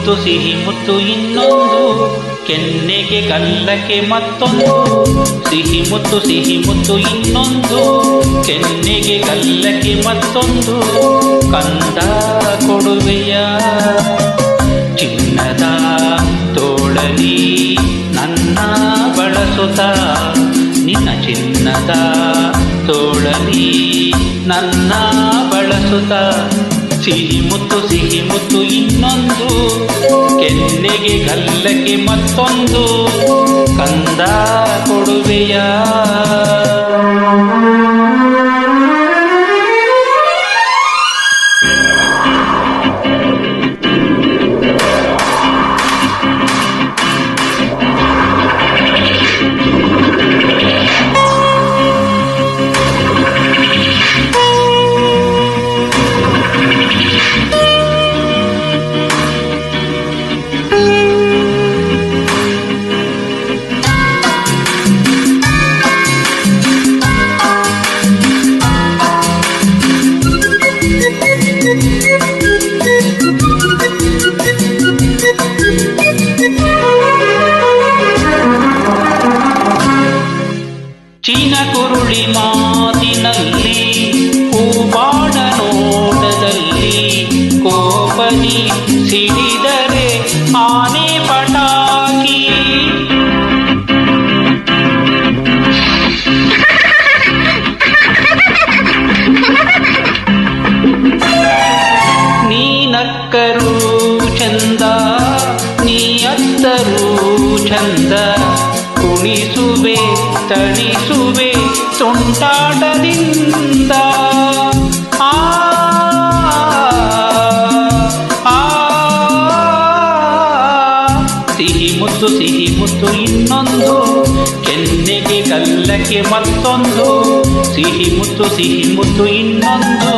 ಮುತ್ತು ಸಿಹಿ ಮುತ್ತು ಇನ್ನೊಂದು, ಕೆನ್ನೆಗೆ ಗಲ್ಲಕ್ಕೆ ಮತ್ತೊಂದು. ಸಿಹಿ ಮುತ್ತು ಇನ್ನೊಂದು, ಕೆನ್ನೆಗೆ ಗಲ್ಲಕ್ಕೆ ಮತ್ತೊಂದು. ಕಂದ ಕೊಡುವೆಯ ಚಿನ್ನದ ತೋಳಲಿ ನನ್ನ ಬಳಸುತ್ತ, ನಿನ್ನ ಚಿನ್ನದ ತೋಳಲಿ ನನ್ನ ಬಳಸುತ್ತ. ಸಿಹಿ ಮುತ್ತು ಇನ್ನೊಂದು, ಕೆನ್ನೆಗೆ ಗಲ್ಲಕ್ಕೆ ಮತ್ತೊಂದು. ಕಂದ ಕೊಡುವೆಯ ಚೀನ ಕುರುಳಿ ಮಾತಿನಲ್ಲಿ, ಹೂಬಾಣ ನೋಟದಲ್ಲಿ, ಕೋಪದಿ ಸಿಡಿದರೆ ಆನೆ ಪಟಾಕಿ. ನೀ ನಕ್ಕರೂ ಚಂದ, ನೀ ಅತ್ತರೂ ಚಂದ. ಕುಣಿಸುವೆ ತಣಿಸುವೆ ತುಂಟಾಟದಿಂದ. ಆ ಸಿಹಿ ಮುತ್ತು ಇನ್ನೊಂದು, ಕೆನ್ನೆಗೆ ಗಲ್ಲಕ್ಕೆ ಮತ್ತೊಂದು. ಸಿಹಿ ಮುತ್ತು ಇನ್ನೊಂದು,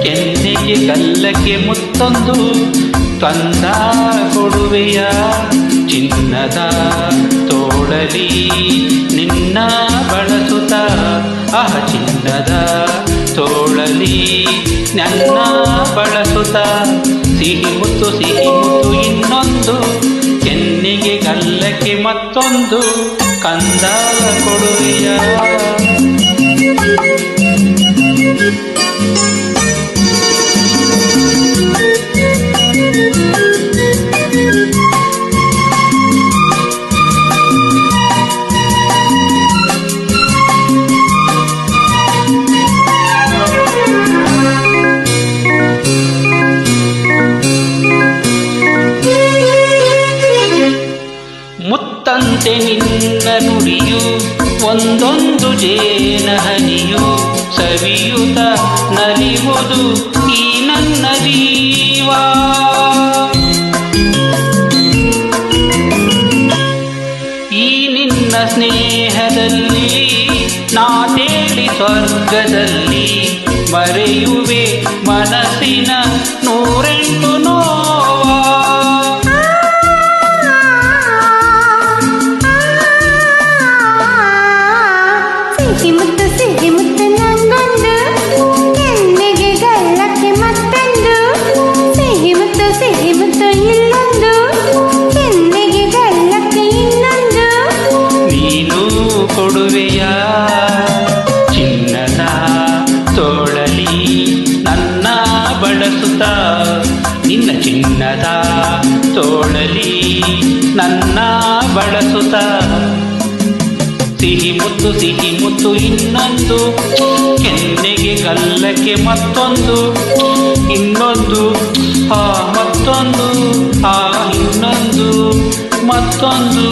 ಕೆನ್ನೆಗೆ ಗಲ್ಲಕ್ಕೆ ಮತ್ತೊಂದು. ಕಂದ ಕೊಡುವೆಯ ಚಿನ್ನದ ತೋಳಲಿ ನಿನ್ನ ಬಳಸುತ್ತ. ಚಿನ್ನದ ತೋಳಲಿ ನನ್ನ ಬಳಸುತ್ತ. ಸಿಹಿ ಮುತ್ತು ಇನ್ನೊಂದು, ಕೆನ್ನೆಗೆ ಗಲ್ಲಕ್ಕೆ ಮತ್ತೊಂದು. ಕಂದ ಕೊಡುವೆಯ ಮುತ್ತಂತೆ ನಿನ್ನ ನುಡಿಯು, ಒಂದೊಂದು ಜೇನಹನಿಯು, ಸವಿಯುತ ನಲಿಯುವುದು ಈ ನನ್ನ ಜೀವ. ಈ ನಿನ್ನ ಸ್ನೇಹದಲ್ಲಿ ನಾ ತೇಲಿ ಸ್ವರ್ಗದಲ್ಲಿ, ಮರೆಯುವೆ ಮನಸ್ಸಿನ 108 ನೋವ. ಸಿಹಿ ಮುತ್ತು ನಂಗೊಂದು, ಕೆನ್ನೆಗೆ ಗಲ್ಲಕ್ಕೆ ಮತ್ತೊಂದು. ಸಿಹಿ ಮುತ್ತು ಇಲ್ಲೊಂದು, ಕೆನ್ನೆಗೆ ಗಲ್ಲಕ್ಕೆ ಇನ್ನೊಂದು. ನೀನು ಕೊಡುವೆಯ ಚಿನ್ನದ ತೋಳಲಿ ನನ್ನ ಬಳಸುತ್ತ. ನಿನ್ನ ಚಿನ್ನದ ತೋಳಲಿ ನನ್ನ ಬಳಸುತ್ತ. ಸಿಹಿ ಮುತ್ತು ಇನ್ನೊಂದು, ಕೆನ್ನೆಗೆ ಗಲ್ಲಕ್ಕೆ ಮತ್ತೊಂದು. ಇನ್ನೊಂದು ಮತ್ತೊಂದು ಇನ್ನೊಂದು ಮತ್ತೊಂದು